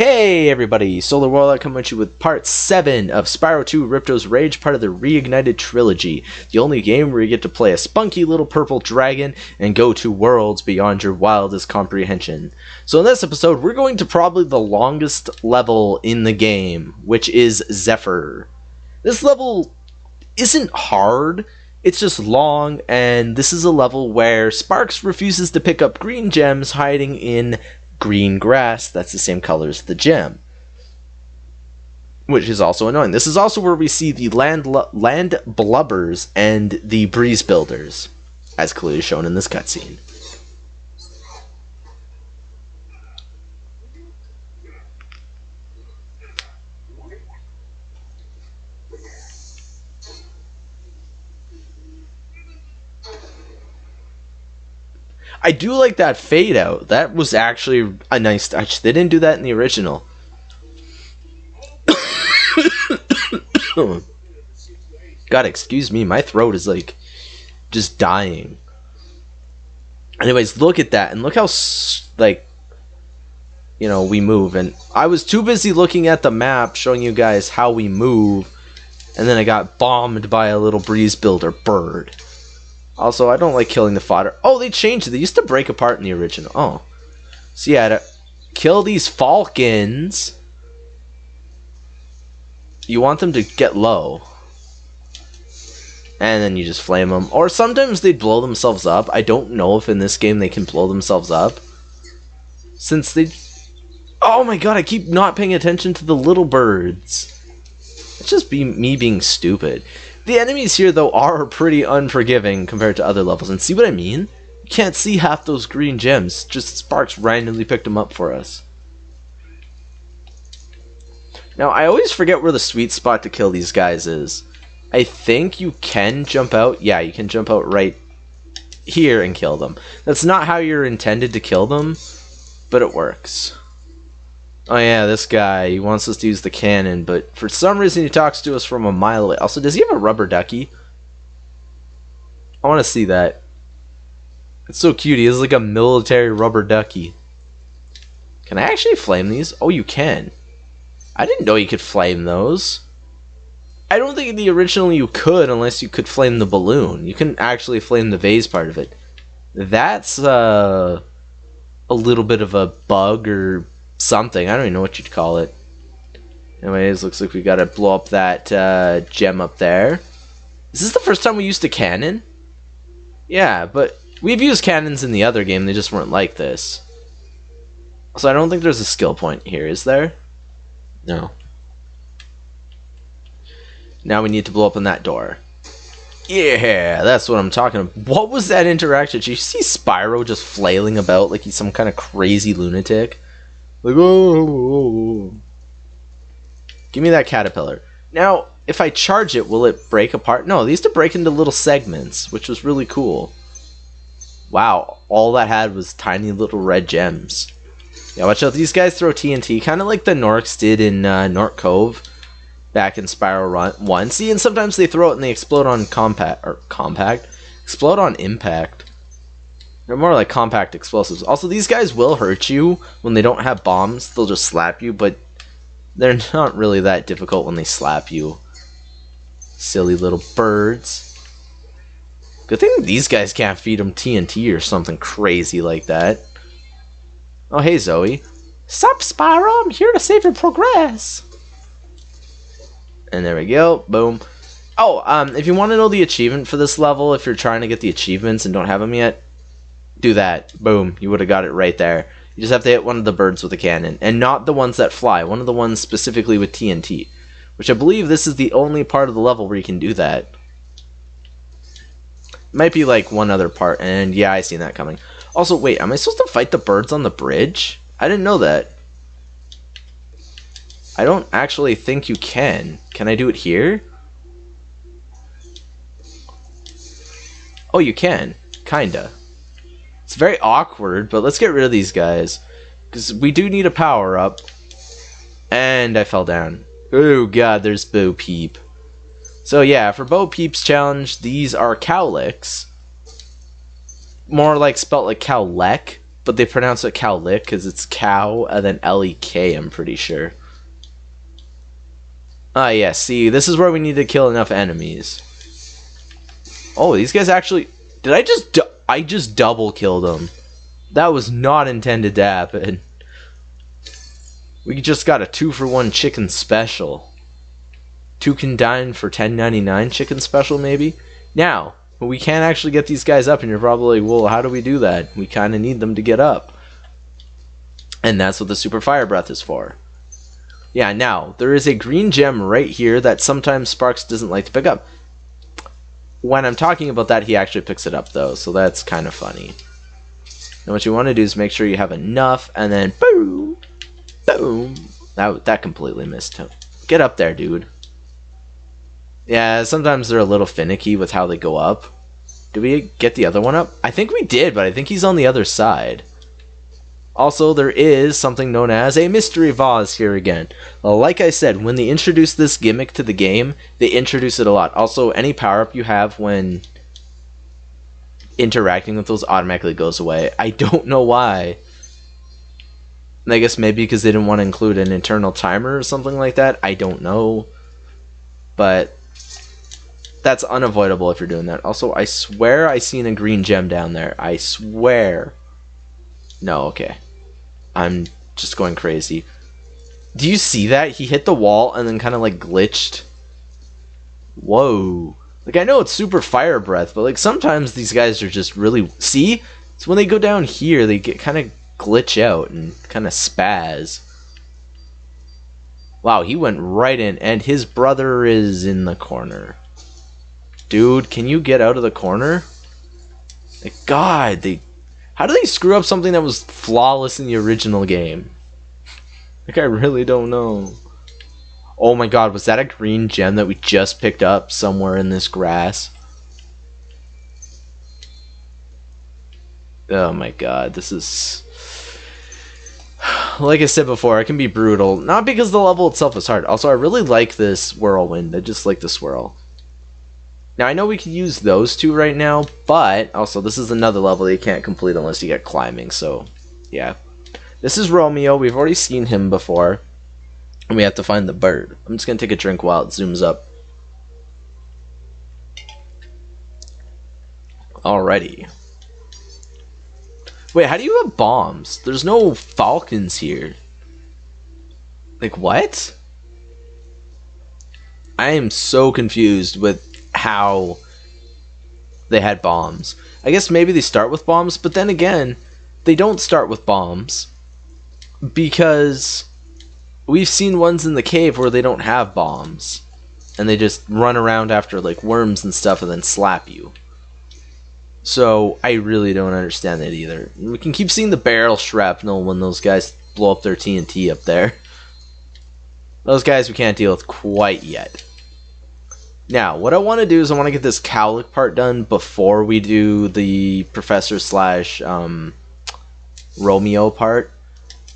Hey everybody, SolarWarlock coming at you with part 7 of Spyro 2 Ripto's Rage, part of the Reignited trilogy. The only game where you get to play a spunky little purple dragon and go to worlds beyond your wildest comprehension. So in this episode, we're going to probably the longest level in the game, which is Zephyr. This level isn't hard, it's just long, and this is a level where Sparks refuses to pick up green gems hiding in green grass that's the same color as the gem, which is also annoying. This is also where we see the land blubbers and the breeze builders, as clearly shown in this cutscene. I do like that fade out. That was actually a nice touch. They didn't do that in the original. God, excuse me. My throat is like just dying. Anyways, look at that. And look how, like, you know, we move. And I was too busy looking at the map showing you guys how we move. And then I got bombed by a little breeze builder bird. Also, I don't like killing the fodder. Oh, they changed it. They used to break apart in the original. Oh. So yeah, to kill these falcons, you want them to get low. And then you just flame them. Or sometimes they blow themselves up. I don't know if in this game they can blow themselves up. Since they... Oh my god, I keep not paying attention to the little birds. It's just me being stupid. The enemies here, though, are pretty unforgiving compared to other levels. And see what I mean? You can't see half those green gems. Just Sparks randomly picked them up for us. Now, I always forget where the sweet spot to kill these guys is. I think you can jump out. Yeah, you can jump out right here and kill them. That's not how you're intended to kill them, but it works. Oh yeah, this guy, he wants us to use the cannon, but for some reason he talks to us from a mile away. Also, does he have a rubber ducky? I want to see that. It's so cute. He has like a military rubber ducky. Can I actually flame these? Oh, you can. I didn't know you could flame those. I don't think in the original you could unless you could flame the balloon. You can actually flame the vase part of it. That's a little bit of a bug or something. I don't even know what you'd call it. Anyways, looks like we gotta blow up that gem up there. Is this the first time we used a cannon? Yeah, but we've used cannons in the other game. They just weren't like this. So I don't think there's a skill point here, is there? No. Now we need to blow up on that door. Yeah, that's what I'm talking about. What was that interaction? Did you see Spyro just flailing about like he's some kind of crazy lunatic? Like, oh. Give me that caterpillar. Now, if I charge it, will it break apart? No, they used to break into little segments, which was really cool. Wow, all that had was tiny little red gems. Yeah, watch out. These guys throw TNT, kind of like the Norks did in Nork Cove back in Spyro 1. See, and sometimes they throw it and they explode on explode on impact. They're more like compact explosives. Also, these guys will hurt you when they don't have bombs. They'll just slap you, but they're not really that difficult when they slap you. Silly little birds. Good thing these guys can't feed them TNT or something crazy like that. Oh, hey, Zoe. Sup, Spyro? I'm here to save your progress. And there we go. Boom. Oh, if you want to know the achievement for this level, if you're trying to get the achievements and don't have them yet, do that. Boom. You would have got it right there. You just have to hit one of the birds with a cannon. And not the ones that fly. One of the ones specifically with TNT. Which I believe this is the only part of the level where you can do that. Might be like one other part. And yeah, I seen that coming. Also, wait. Am I supposed to fight the birds on the bridge? I didn't know that. I don't actually think you can. Can I do it here? Oh, you can. Kinda. It's very awkward, but let's get rid of these guys. Because we do need a power-up. And I fell down. Oh god, there's Bo Peep. So yeah, for Bo Peep's challenge, these are cowlicks. More like spelt like cowleck. but they pronounce it Cowlick because it's cow and then L-E-K, I'm pretty sure. Ah, yeah, see, this is where we need to kill enough enemies. Oh, these guys actually... Did I just double killed them. That was not intended to happen. We just got a 2-for-1 chicken special. 2 can dine for $10.99 chicken special, maybe? Now, we can't actually get these guys up, and you're probably like, well, how do we do that? We kind of need them to get up. And that's what the Super Fire Breath is for. Yeah, now, there is a green gem right here that sometimes Sparks doesn't like to pick up. When I'm talking about that, he actually picks it up, though, so that's kind of funny. And what you want to do is make sure you have enough, and then boom, boom. That completely missed him. Get up there, dude. Yeah, sometimes they're a little finicky with how they go up. Did we get the other one up? I think we did, but I think he's on the other side. Also, there is something known as a mystery vase here again. Like I said, when they introduce this gimmick to the game, they introduce it a lot. Also, any power-up you have when interacting with those automatically goes away. I don't know why. I guess maybe because they didn't want to include an internal timer or something like that. I don't know. But that's unavoidable if you're doing that. Also, I swear I seen a green gem down there. I swear. No, okay. I'm just going crazy. Do you see that? He hit the wall and then kind of like glitched. Whoa. Like, I know it's Super Fire Breath, but like sometimes these guys are just really... See? It's when they go down here, they get kind of glitch out and kind of spaz. Wow, he went right in, and his brother is in the corner. Dude, can you get out of the corner? Like, God, how do they screw up something that was flawless in the original game? Like, I really don't know. Oh my God, was that a green gem that we just picked up somewhere in this grass? Oh my God, this is... Like I said before, it can be brutal. Not because the level itself is hard. Also, I really like this whirlwind. I just like the swirl. Now, I know we could use those two right now, but also this is another level that you can't complete unless you get climbing, so yeah. This is Romeo. We've already seen him before. And we have to find the bird. I'm just going to take a drink while it zooms up. Alrighty. Wait, how do you have bombs? There's no falcons here. Like, what? I am so confused with how they had bombs. I guess maybe they start with bombs, but then again, they don't start with bombs. Because we've seen ones in the cave where they don't have bombs. And they just run around after, like, worms and stuff and then slap you. So, I really don't understand that either. We can keep seeing the barrel shrapnel when those guys blow up their TNT up there. Those guys we can't deal with quite yet. Now, what I want to do is I want to get this cowlick part done before we do the Professor slash Romeo part.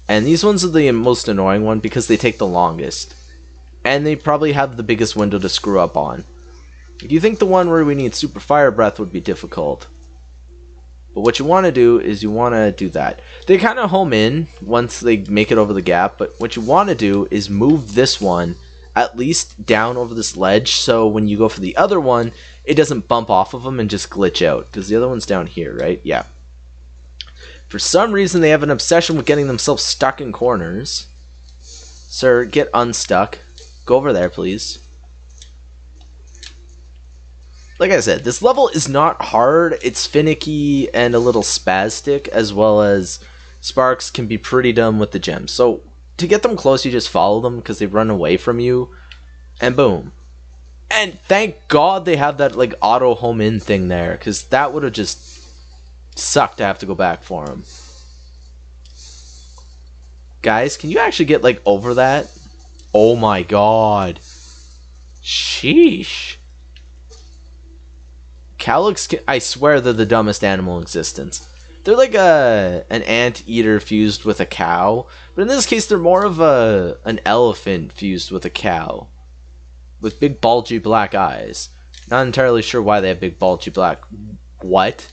And these ones are the most annoying one because they take the longest. And they probably have the biggest window to screw up on. Do you think the one where we need Super Fire Breath would be difficult? But what you want to do is you want to do that. They kind of home in once they make it over the gap, but what you want to do is move this one at least down over this ledge so when you go for the other one, it doesn't bump off of them and just glitch out. Because the other one's down here, right? Yeah. For some reason, they have an obsession with getting themselves stuck in corners. Sir, get unstuck. Go over there, please. Like I said, this level is not hard. It's finicky and a little spastic, as well as Sparks can be pretty dumb with the gems. So, to get them close, you just follow them because they run away from you, and boom. And thank God they have that, like, auto home in thing there, because that would have just sucked to have to go back for them. Guys, can you actually get, like, over that? Oh my God. Sheesh. Cowlicks, I swear they're the dumbest animal in existence. They're like an anteater fused with a cow, but in this case they're more of an elephant fused with a cow. With big bulgy black eyes. Not entirely sure why they have big bulgy black... What?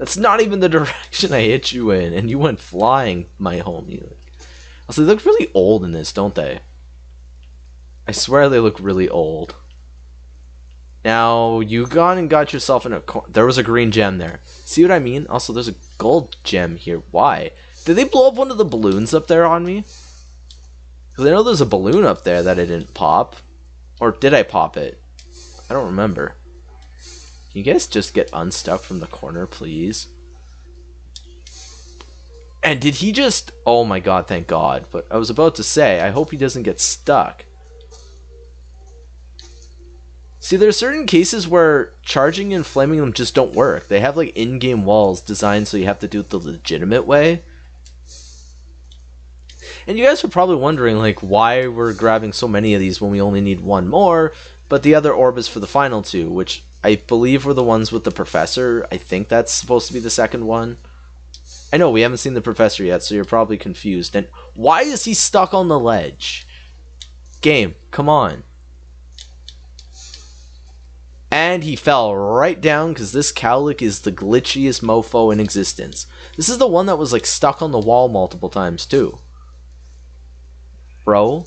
That's not even the direction I hit you in, and you went flying, my homie. Also, they look really old in this, don't they? I swear they look really old. Now, you gone and got yourself in a corner. There was a green gem there. See what I mean? Also, there's a gold gem here. Why? Did they blow up one of the balloons up there on me? Because I know there's a balloon up there that I didn't pop. Or did I pop it? I don't remember. Can you guys just get unstuck from the corner, please? And did he just... Oh my god, thank god. But I was about to say, I hope he doesn't get stuck. See, there's certain cases where charging and flaming them just don't work. They have like in-game walls designed so you have to do it the legitimate way. And you guys are probably wondering like why we're grabbing so many of these when we only need one more, but the other orb is for the final two, which I believe were the ones with the professor. I think that's supposed to be the second one. I know we haven't seen the professor yet, so you're probably confused. And why is he stuck on the ledge? Game, come on. And he fell right down because this cowlick is the glitchiest mofo in existence. This is the one that was like stuck on the wall multiple times too. Bro.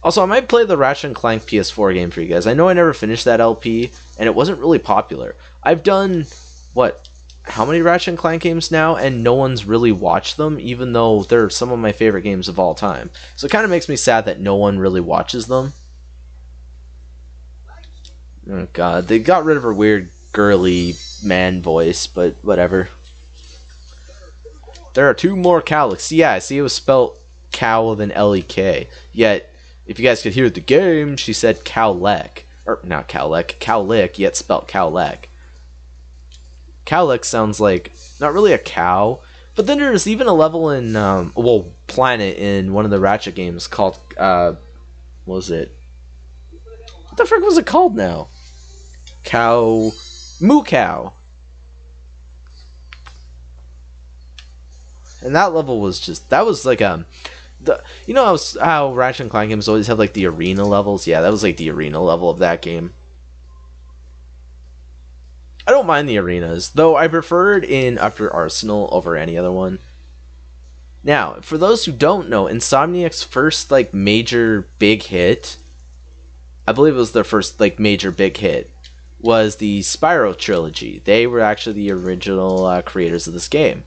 Also, I might play the Ratchet & Clank PS4 game for you guys. I know I never finished that LP, and it wasn't really popular. I've done, what, how many Ratchet & Clank games now, and no one's really watched them, even though they're some of my favorite games of all time. So it kind of makes me sad that no one really watches them. Oh god, they got rid of her weird girly man voice, but whatever. There are two more cowlicks. Yeah, I see it was spelled cow with an L-E-K. Yet, if you guys could hear the game, she said cowleck. Or, not cowleck, cowlick, yet spelled cowleck. Cowlick sounds like, not really a cow, but then there's even a level in, well, planet in one of the Ratchet games called, what was it? What the frick was it called now? Moo Cow. And that level was just, that was like, you know how Ratchet & Clank games always have like the arena levels? Yeah, that was like the arena level of that game. I don't mind the arenas, though I prefer it in Upper Arsenal over any other one. Now, for those who don't know, Insomniac's first like major big hit, I believe it was their first like major big hit, was the Spyro trilogy. They were actually the original creators of this game.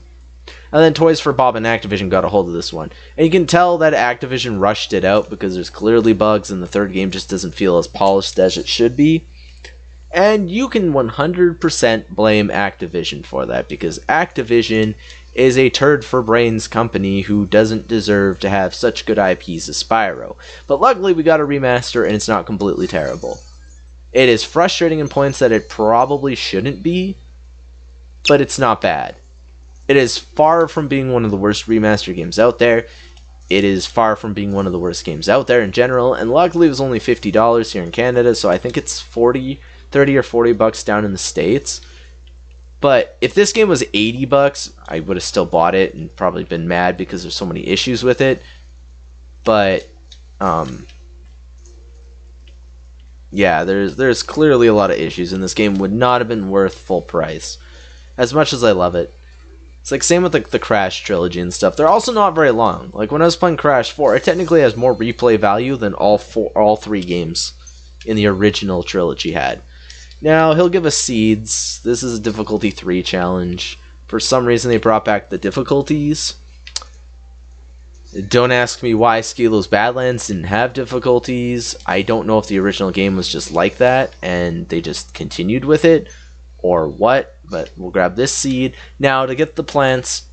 And then Toys for Bob and Activision got a hold of this one. And you can tell that Activision rushed it out because there's clearly bugs and the third game just doesn't feel as polished as it should be. And you can 100% blame Activision for that because Activision is a turd for brains company who doesn't deserve to have such good IPs as Spyro. But luckily we got a remaster and it's not completely terrible. It is frustrating in points that it probably shouldn't be, but it's not bad. It is far from being one of the worst remaster games out there. It is far from being one of the worst games out there in general, and luckily it was only $50 here in Canada, so I think it's 30 or 40 bucks down in the States. But if this game was 80 bucks, I would have still bought it and probably been mad because there's so many issues with it. But yeah, there's clearly a lot of issues, and this game would not have been worth full price. As much as I love it. It's like same with the Crash trilogy and stuff. They're also not very long. Like when I was playing Crash 4, it technically has more replay value than all three games in the original trilogy had. Now, he'll give us seeds. This is a difficulty 3 challenge. For some reason, they brought back the difficulties. Don't ask me why Skilo's Badlands didn't have difficulties. I don't know if the original game was just like that, and they just continued with it, or what, but we'll grab this seed. Now, to get the plants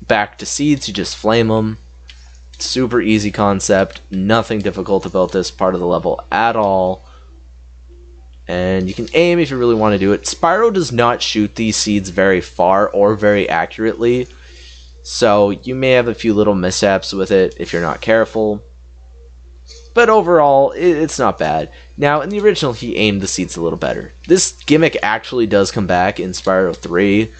back to seeds, you just flame them. Super easy concept. Nothing difficult about this part of the level at all. And you can aim if you really want to do it. Spyro does not shoot these seeds very far or very accurately, so you may have a few little mishaps with it if you're not careful. But overall, it's not bad. Now, in the original, he aimed the seeds a little better. This gimmick actually does come back in Spyro 3,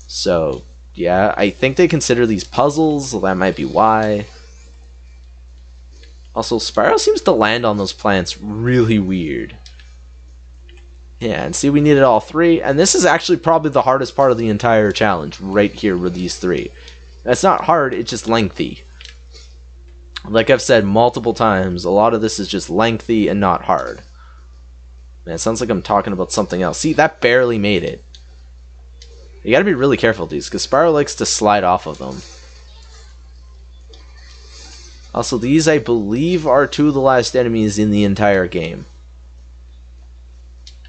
so yeah, I think they consider these puzzles, so that might be why. Also, Spyro seems to land on those plants really weird. Yeah, and see, we needed all 3, and this is actually probably the hardest part of the entire challenge, right here with these 3. That's not hard, it's just lengthy. Like I've said multiple times, a lot of this is just lengthy and not hard. Man, it sounds like I'm talking about something else. See, that barely made it. You gotta be really careful with these, because Spyro likes to slide off of them. Also, these, I believe, are 2 of the last enemies in the entire game.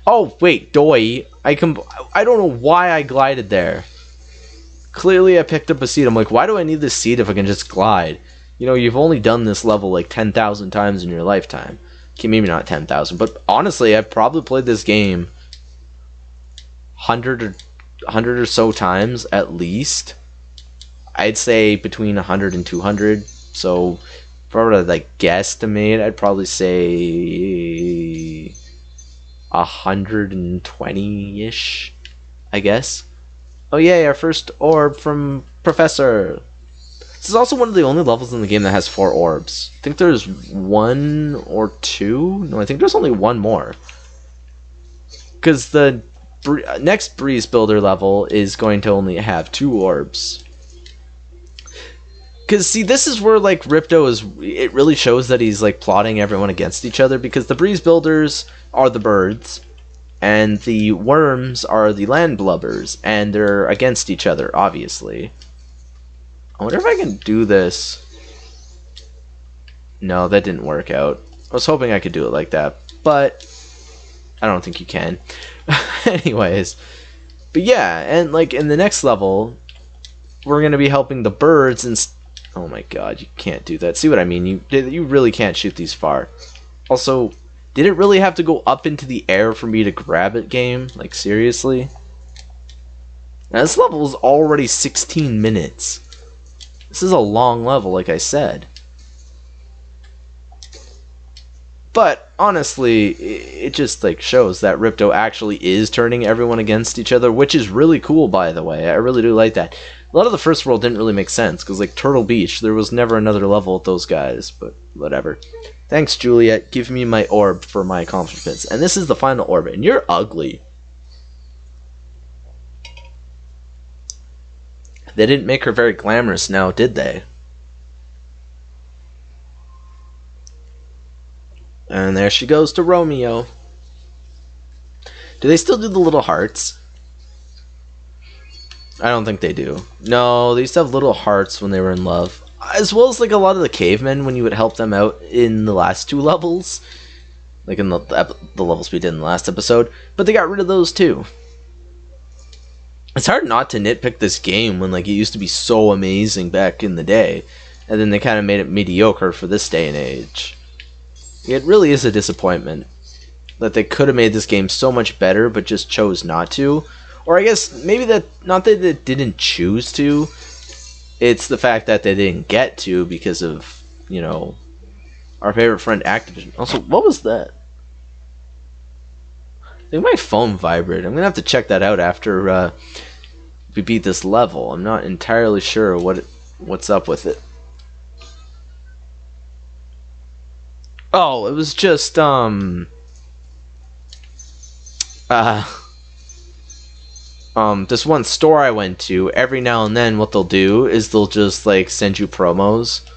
Oh, wait, doi. I don't know why I glided there. Clearly, I picked up a seed. I'm like, why do I need this seed if I can just glide? You know, you've only done this level like 10,000 times in your lifetime. Okay, maybe not 10,000, but honestly, I've probably played this game 100 or so times at least. I'd say between 100 and 200. So, if I were to like guesstimate, I'd probably say 120-ish, I guess. Oh yay, our first orb from Professor. This is also one of the only levels in the game that has 4 orbs. I think there's 1 or 2. No, I think there's only 1 more. Because the next Breeze Builder level is going to only have 2 orbs. Because, see, this is where, like, Ripto is... It really shows that he's, like, plotting everyone against each other. Because the Breeze Builders are the birds. And the worms are the land blubbers. And they're against each other, obviously. I wonder if I can do this. No, that didn't work out. I was hoping I could do it like that. But I don't think you can. Anyways. But yeah, and, like, in the next level, we're going to be helping the birds and... Oh my god, you can't do that. See what I mean? You really can't shoot these far. Also, did it really have to go up into the air for me to grab it, game? Like, seriously? Now, this level is already 16 minutes. This is a long level, like I said. But, honestly, it just, like, shows that Ripto actually is turning everyone against each other, which is really cool, by the way. I really do like that. A lot of the first world didn't really make sense, because, like, Turtle Beach, there was never another level with those guys, but whatever. Thanks, Juliet. Give me my orb for my accomplishments. And this is the final orb, and you're ugly. They didn't make her very glamorous now, did they? And there she goes to Romeo. Do they still do the little hearts? I don't think they do. No, they used to have little hearts when they were in love. As well as like a lot of the cavemen when you would help them out in the last 2 levels. Like in the levels we did in the last episode. But they got rid of those too. It's hard not to nitpick this game when like it used to be so amazing back in the day. And then they kind of made it mediocre for this day and age. It really is a disappointment that they could have made this game so much better but just chose not to. Or I guess maybe that, not that they didn't choose to, it's the fact that they didn't get to because of, you know, our favorite friend Activision. Also, what was that? I think my phone vibrated. I'm going to have to check that out after we beat this level. I'm not entirely sure what's up with it. Oh, it was just, this one store I went to, every now and then what they'll do is they'll just, like, send you promos.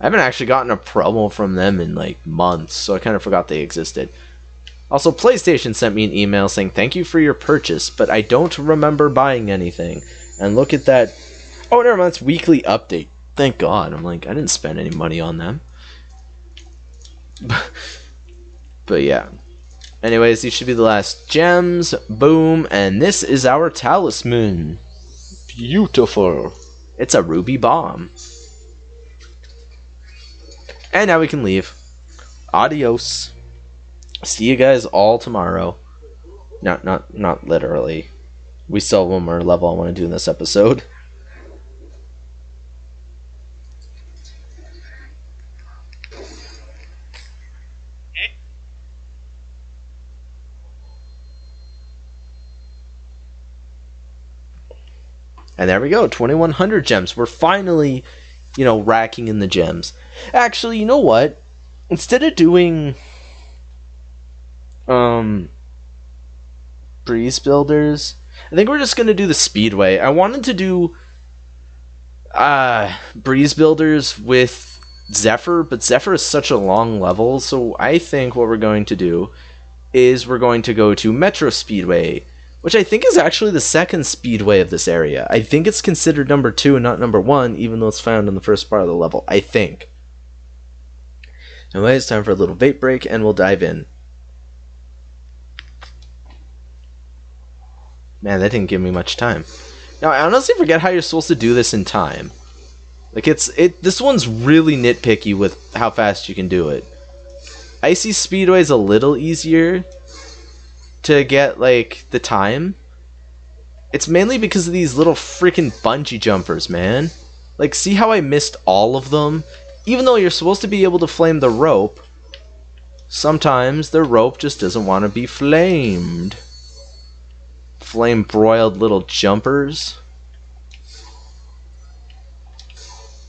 I haven't actually gotten a promo from them in, like, months, so I kind of forgot they existed. Also, PlayStation sent me an email saying, thank you for your purchase, but I don't remember buying anything. And look at that. Oh, never mind, it's weekly update. Thank God. I'm like, I didn't spend any money on them. But yeah. Anyways, these should be the last gems. Boom. And this is our talisman. Beautiful. It's a ruby bomb. And now we can leave. Adios. See you guys all tomorrow. Not literally. We still have one more level I want to do in this episode. And there we go, 2100 gems. We're finally, you know, racking in the gems. Actually, you know what? Instead of doing breeze builders. I think we're just going to do the Speedway. I wanted to do breeze builders with Zephyr, but Zephyr is such a long level, so I think what we're going to do is we're going to go to Metro Speedway, which I think is actually the second speedway of this area. I think it's considered number 2 and not number 1, even though it's found in the first part of the level, I think. Anyway, it's time for a little vape break, and we'll dive in. Man, that didn't give me much time. Now, I honestly forget how you're supposed to do this in time. Like, this one's really nitpicky with how fast you can do it. Icy Speedway's a little easier to get, like, the time. It's mainly because of these little freaking bungee jumpers, man. Like, see how I missed all of them? Even though you're supposed to be able to flame the rope, sometimes the rope just doesn't want to be flamed. Flame broiled little jumpers.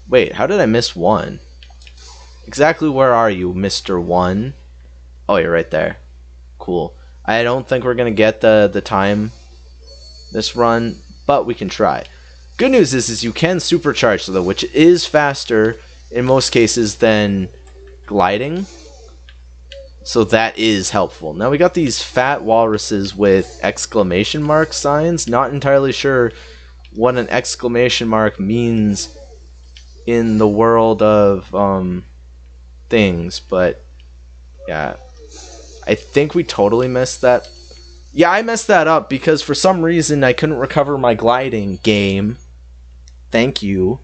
Wait, how did I miss one? Exactly where are you, Mr. 1? Oh, you're right there. Cool. I don't think we're going to get the time this run, but we can try. Good news is you can supercharge, though, which is faster in most cases than gliding. So that is helpful. Now we got these fat walruses with exclamation mark signs. Not entirely sure what an exclamation mark means in the world of things, but yeah, I think we totally messed that. Yeah, I messed that up because for some reason I couldn't recover my gliding game. Thank you.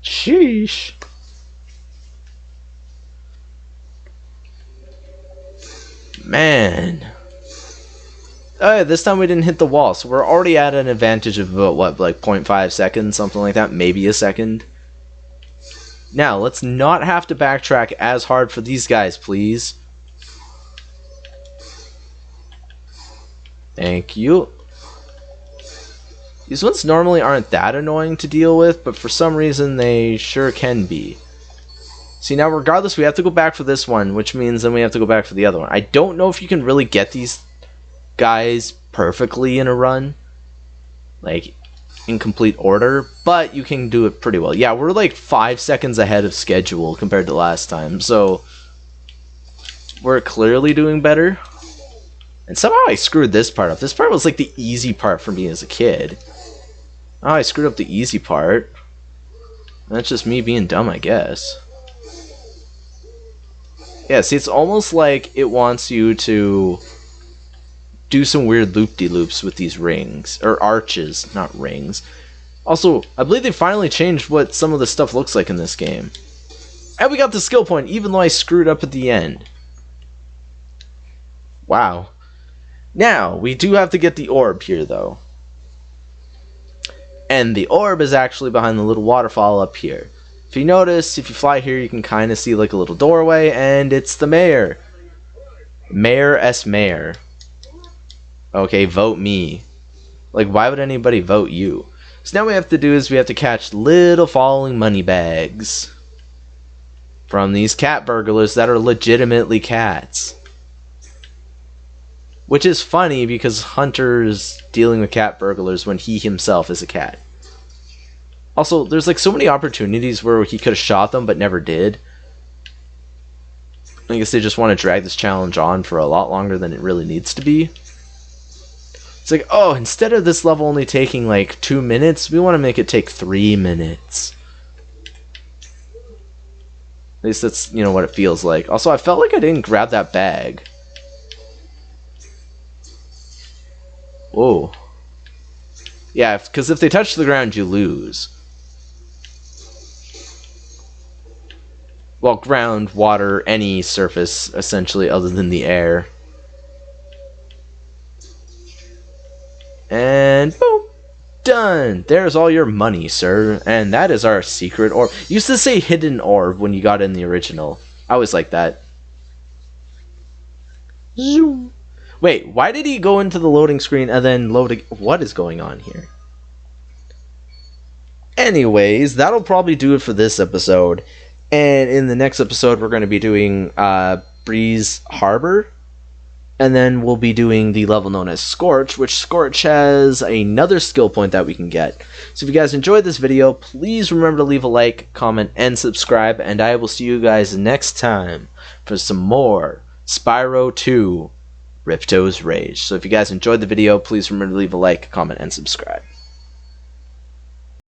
Sheesh. Man. This time we didn't hit the wall, so we're already at an advantage of about, what, like 0.5 seconds, something like that, maybe a second. Now, let's not have to backtrack as hard for these guys, please. Thank you. These ones normally aren't that annoying to deal with, but for some reason they sure can be. See, now regardless, we have to go back for this one, which means then we have to go back for the other one. I don't know if you can really get these guys perfectly in a run, like in complete order, but you can do it pretty well. Yeah, we're like 5 seconds ahead of schedule compared to last time, so we're clearly doing better. And somehow I screwed this part up. This part was like the easy part for me as a kid. Oh, I screwed up the easy part. That's just me being dumb, I guess. Yeah, see, it's almost like it wants you to do some weird loop-de-loops with these rings. Or arches, not rings. Also, I believe they finally changed what some of the stuff looks like in this game. And we got the skill point, even though I screwed up at the end. Wow. Now, we do have to get the orb here, though. And the orb is actually behind the little waterfall up here. If you notice, if you fly here, you can kind of see like a little doorway, and it's the mayor. Mayor S. Mayor. Okay, vote me. Like, why would anybody vote you? So now what we have to do is we have to catch little falling money bags from these cat burglars that are legitimately cats. Which is funny because Hunter's dealing with cat burglars when he himself is a cat. Also, there's like so many opportunities where he could have shot them but never did. I guess they just want to drag this challenge on for a lot longer than it really needs to be. It's like, oh, instead of this level only taking like 2 minutes, we want to make it take 3 minutes. At least that's, you know, what it feels like. Also, I felt like I didn't grab that bag. Whoa. Yeah, because if they touch the ground, you lose. Well, ground, water, any surface, essentially, other than the air. And boom! Done! There's all your money, sir. And that is our secret orb. Used to say hidden orb when you got in the original. I always like that. Zoom! Wait, why did he go into the loading screen and then load again? What is going on here? Anyways, that'll probably do it for this episode. And in the next episode, we're going to be doing Breeze Harbor. And then we'll be doing the level known as Scorch, which Scorch has another skill point that we can get. So if you guys enjoyed this video, please remember to leave a like, comment, and subscribe, and I will see you guys next time for some more Spyro 2 Ripto's Rage. So if you guys enjoyed the video, please remember to leave a like, comment, and subscribe.